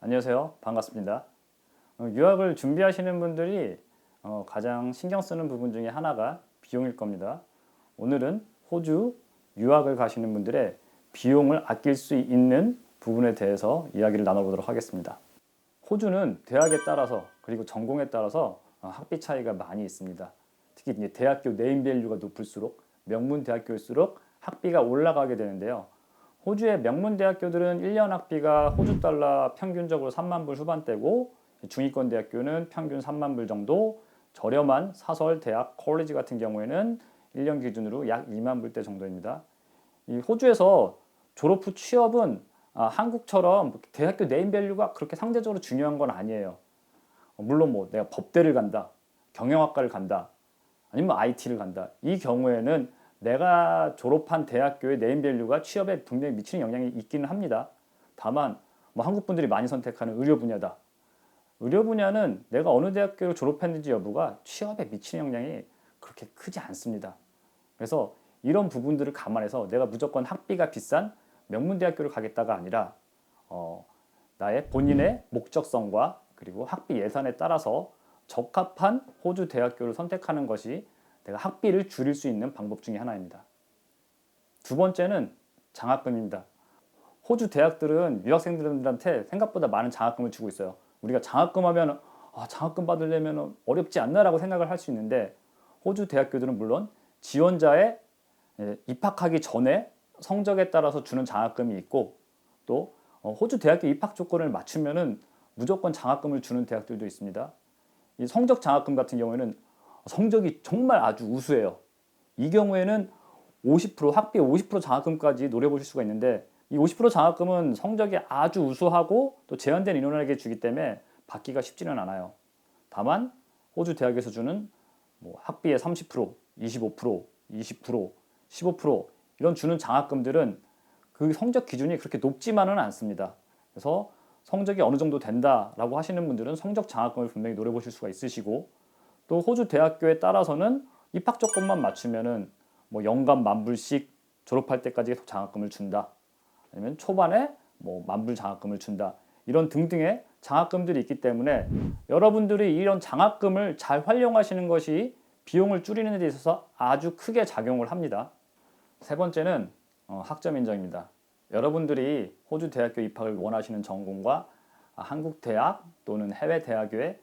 안녕하세요. 반갑습니다. 유학을 준비하시는 분들이 가장 신경 쓰는 부분 중에 하나가 비용일 겁니다. 오늘은 호주 유학을 가시는 분들의 비용을 아낄 수 있는 부분에 대해서 이야기를 나눠보도록 하겠습니다. 호주는 대학에 따라서 그리고 전공에 따라서 학비 차이가 많이 있습니다. 특히 이제 대학교 네임밸류가 높을수록 명문 대학교일수록 학비가 올라가게 되는데요. 호주의 명문 대학교들은 1년 학비가 호주 달러 평균적으로 3만 불 후반대고 중위권 대학교는 평균 3만 불 정도, 저렴한 사설 대학 콜리지 같은 경우에는 1년 기준으로 약 2만 불대 정도입니다. 이 호주에서 졸업 후 취업은 한국처럼 대학교 네임밸류가 그렇게 상대적으로 중요한 건 아니에요. 물론 뭐 내가 법대를 간다, 경영학과를 간다, 아니면 IT를 간다. 이 경우에는 내가 졸업한 대학교의 네임밸류가 취업에 분명히 미치는 영향이 있기는 합니다. 다만 뭐 한국 분들이 많이 선택하는 의료 분야다. 의료 분야는 내가 어느 대학교를 졸업했는지 여부가 취업에 미치는 영향이 그렇게 크지 않습니다. 그래서 이런 부분들을 감안해서 내가 무조건 학비가 비싼 명문대학교를 가겠다가 아니라 나의 본인의 목적성과 그리고 학비 예산에 따라서 적합한 호주 대학교를 선택하는 것이 내가 학비를 줄일 수 있는 방법 중에 하나입니다. 두 번째는 장학금입니다. 호주 대학들은 유학생들한테 생각보다 많은 장학금을 주고 있어요. 우리가 장학금 하면 장학금 받으려면 어렵지 않나라고 생각을 할 수 있는데 호주 대학교들은 물론 지원자의 입학하기 전에 성적에 따라서 주는 장학금이 있고 또 호주 대학교 입학 조건을 맞추면은 무조건 장학금을 주는 대학들도 있습니다. 이 성적 장학금 같은 경우에는 성적이 정말 아주 우수해요. 이 경우에는 50% 학비 50% 장학금까지 노려보실 수가 있는데 이 50% 장학금은 성적이 아주 우수하고 또 제한된 인원에게 주기 때문에 받기가 쉽지는 않아요. 다만 호주 대학에서 주는 뭐 학비의 30%, 25%, 20%, 15% 이런 주는 장학금들은 그 성적 기준이 그렇게 높지만은 않습니다. 그래서 성적이 어느 정도 된다라고 하시는 분들은 성적 장학금을 분명히 노려보실 수가 있으시고 또 호주 대학교에 따라서는 입학 조건만 맞추면은 뭐 연간 10,000불씩 졸업할 때까지 계속 장학금을 준다. 아니면 초반에 뭐 10,000불 장학금을 준다. 이런 등등의 장학금들이 있기 때문에 여러분들이 이런 장학금을 잘 활용하시는 것이 비용을 줄이는 데 있어서 아주 크게 작용을 합니다. 세 번째는 학점 인정입니다. 여러분들이 호주 대학교 입학을 원하시는 전공과 한국 대학 또는 해외 대학의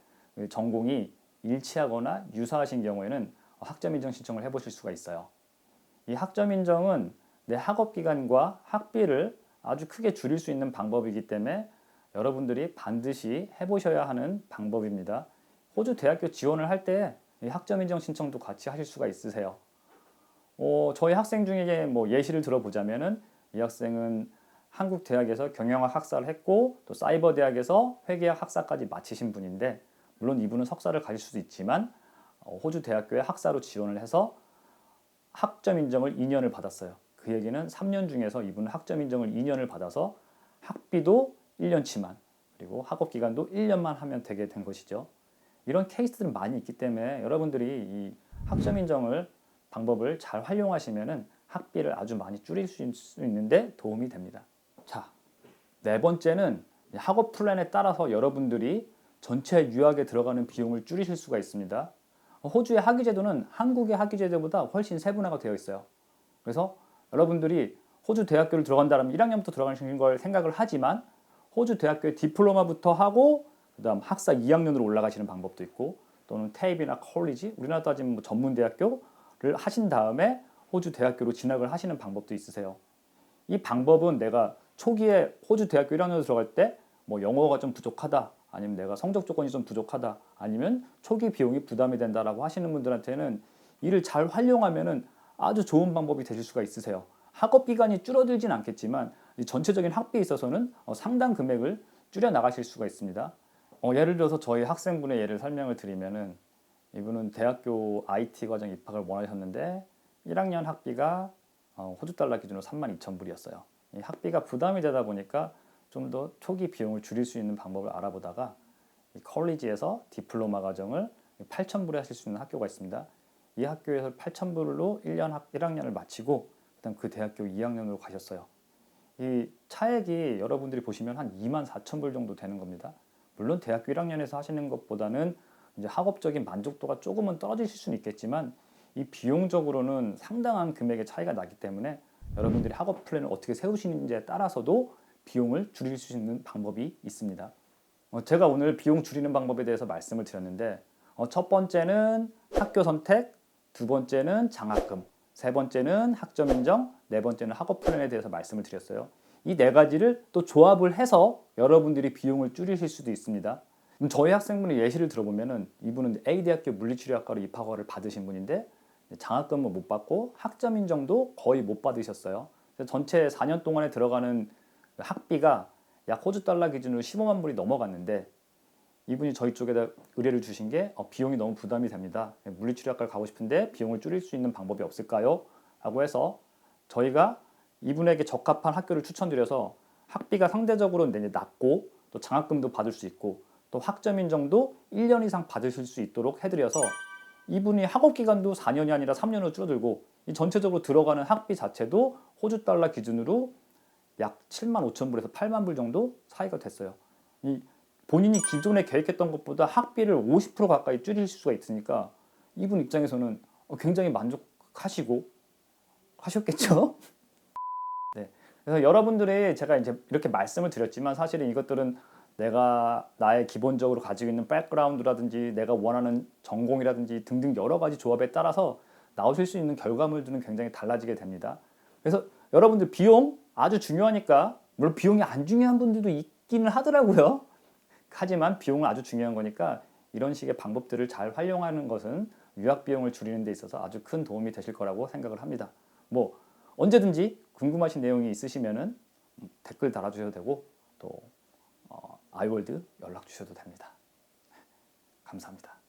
전공이 일치하거나 유사하신 경우에는 학점 인정 신청을 해보실 수가 있어요. 이 학점 인정은 내 학업 기간과 학비를 아주 크게 줄일 수 있는 방법이기 때문에 여러분들이 반드시 해보셔야 하는 방법입니다. 호주 대학교 지원을 할 때 학점 인정 신청도 같이 하실 수가 있으세요. 저희 학생 중에 뭐 예시를 들어보자면은 이 학생은 한국 대학에서 경영학 학사를 했고 또 사이버 대학에서 회계학 학사까지 마치신 분인데 물론 이분은 석사를 가질 수도 있지만 호주 대학교에 학사로 지원을 해서 학점 인정을 2년을 받았어요. 그 얘기는 3년 중에서 이분은 학점 인정을 2년을 받아서 학비도 1년치만 그리고 학업 기간도 1년만 하면 되게 된 것이죠. 이런 케이스들은 많이 있기 때문에 여러분들이 이 학점 인정을 방법을 잘 활용하시면은 학비를 아주 많이 줄일 수 있는데 도움이 됩니다. 자, 네 번째는 학업 플랜에 따라서 여러분들이 전체 유학에 들어가는 비용을 줄이실 수가 있습니다. 호주의 학위 제도는 한국의 학위 제도보다 훨씬 세분화가 되어 있어요. 그래서 여러분들이 호주 대학교를 들어간다면 1학년부터 들어가는 걸 생각을 하지만 호주 대학교의 디플로마부터 하고 그다음 학사 2학년으로 올라가시는 방법도 있고 또는 테이비나 콜리지, 우리나라 따지면 뭐 전문 대학교를 하신 다음에 호주 대학교로 진학을 하시는 방법도 있으세요. 이 방법은 내가 초기에 호주 대학교 1학년으로 들어갈 때 뭐 영어가 좀 부족하다 아니면 내가 성적 조건이 좀 부족하다 아니면 초기 비용이 부담이 된다라고 하시는 분들한테는 이를 잘 활용하면은 아주 좋은 방법이 되실 수가 있으세요. 학업 기간이 줄어들진 않겠지만 전체적인 학비에 있어서는 상당 금액을 줄여 나가실 수가 있습니다. 예를 들어서 저희 학생분의 예를 설명을 드리면은 이분은 대학교 IT 과정 입학을 원하셨는데 1학년 학비가 호주 달러 기준으로 32,000불이었어요. 이 학비가 부담이 되다 보니까 좀 더 초기 비용을 줄일 수 있는 방법을 알아보다가 이 컬리지에서 디플로마 과정을 8,000불에 하실 수 있는 학교가 있습니다. 이 학교에서 8,000불로 1학년을 마치고 그다음 그 대학교 2학년으로 가셨어요. 이 차액이 여러분들이 보시면 한 24,000불 정도 되는 겁니다. 물론 대학교 1학년에서 하시는 것보다는 이제 학업적인 만족도가 조금은 떨어지실 수는 있겠지만 이 비용적으로는 상당한 금액의 차이가 나기 때문에 여러분들이 학업 플랜을 어떻게 세우시는지에 따라서도 비용을 줄일 수 있는 방법이 있습니다. 제가 오늘 비용 줄이는 방법에 대해서 말씀을 드렸는데 첫 번째는 학교 선택, 두 번째는 장학금, 세 번째는 학점 인정, 네 번째는 학업 플랜에 대해서 말씀을 드렸어요. 이 네 가지를 또 조합을 해서 여러분들이 비용을 줄이실 수도 있습니다. 저희 학생분의 예시를 들어보면은 이분은 A대학교 물리치료학과로 입학허를 받으신 분인데 장학금은 못 받고 학점 인정도 거의 못 받으셨어요. 그래서 전체 4년 동안에 들어가는 학비가 약 호주 달러 기준으로 15만 불이 넘어갔는데 이분이 저희 쪽에다 의뢰를 주신 게 비용이 너무 부담이 됩니다. 물리치료학과를 가고 싶은데 비용을 줄일 수 있는 방법이 없을까요? 라고 해서 저희가 이분에게 적합한 학교를 추천드려서 학비가 상대적으로 낮고 또 장학금도 받을 수 있고 또 학점 인정도 1년 이상 받으실 수 있도록 해드려서 이분이 학업 기간도 4년이 아니라 3년으로 줄어들고 이 전체적으로 들어가는 학비 자체도 호주 달러 기준으로 약 7만 5천 불에서 8만 불 정도 차이가 됐어요. 이 본인이 기존에 계획했던 것보다 학비를 50% 가까이 줄일 수가 있으니까 이분 입장에서는 굉장히 만족하시고 하셨겠죠? 네. 그래서 여러분들이 제가 이제 이렇게 말씀을 드렸지만 사실은 이것들은 내가 나의 기본적으로 가지고 있는 백그라운드라든지 내가 원하는 전공이라든지 등등 여러 가지 조합에 따라서 나오실 수 있는 결과물들은 굉장히 달라지게 됩니다. 그래서 여러분들 비용 아주 중요하니까 물론 비용이 안 중요한 분들도 있기는 하더라고요. 하지만 비용은 아주 중요한 거니까 이런 식의 방법들을 잘 활용하는 것은 유학 비용을 줄이는 데 있어서 아주 큰 도움이 되실 거라고 생각을 합니다. 뭐 언제든지 궁금하신 내용이 있으시면은 댓글 달아주셔도 되고 또 아이월드 연락 주셔도 됩니다. 감사합니다.